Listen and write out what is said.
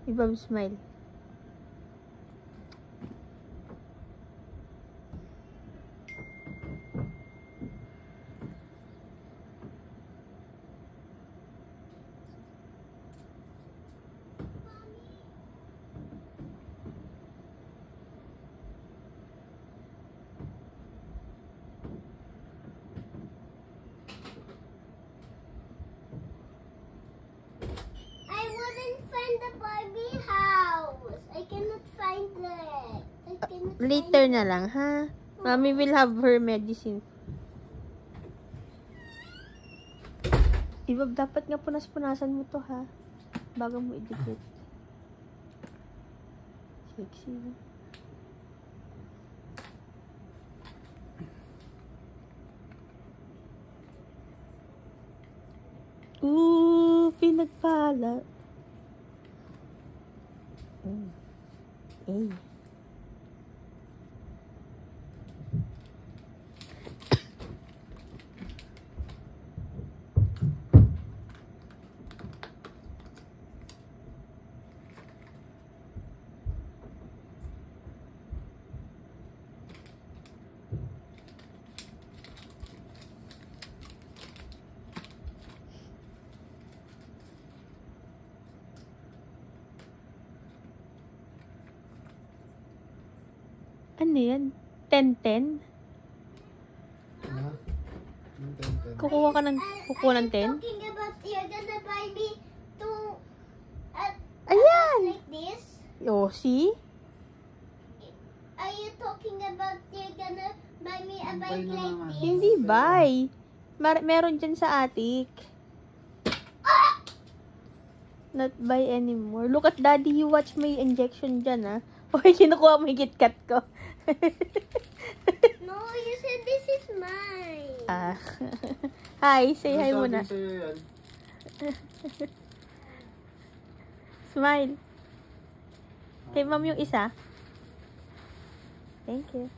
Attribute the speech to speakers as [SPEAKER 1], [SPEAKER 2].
[SPEAKER 1] Ibang smile. Later na lang, ha? Mommy will have her medicine. Diba, dapat nga punas-punasan mo to, ha? Bago mo idikit. Sexy. Ooh, pinagpala. Eh. Ano yan? 10-10? Kukuha ka ng 10?
[SPEAKER 2] Talking about you're gonna buy me two
[SPEAKER 1] Ayan!
[SPEAKER 2] like this?
[SPEAKER 1] Oh, see?
[SPEAKER 2] Are you talking about you're gonna buy me a bike like this?
[SPEAKER 1] Hindi buy. Meron dyan sa attic. Not buy anymore. Look at daddy, you watch my injection dyan, ha? Okay, kinukuha mo yung KitKat ko.
[SPEAKER 2] No, you said this is mine.
[SPEAKER 1] Hi, say hi muna. Smile. Kay ma'am yung isa. Thank you.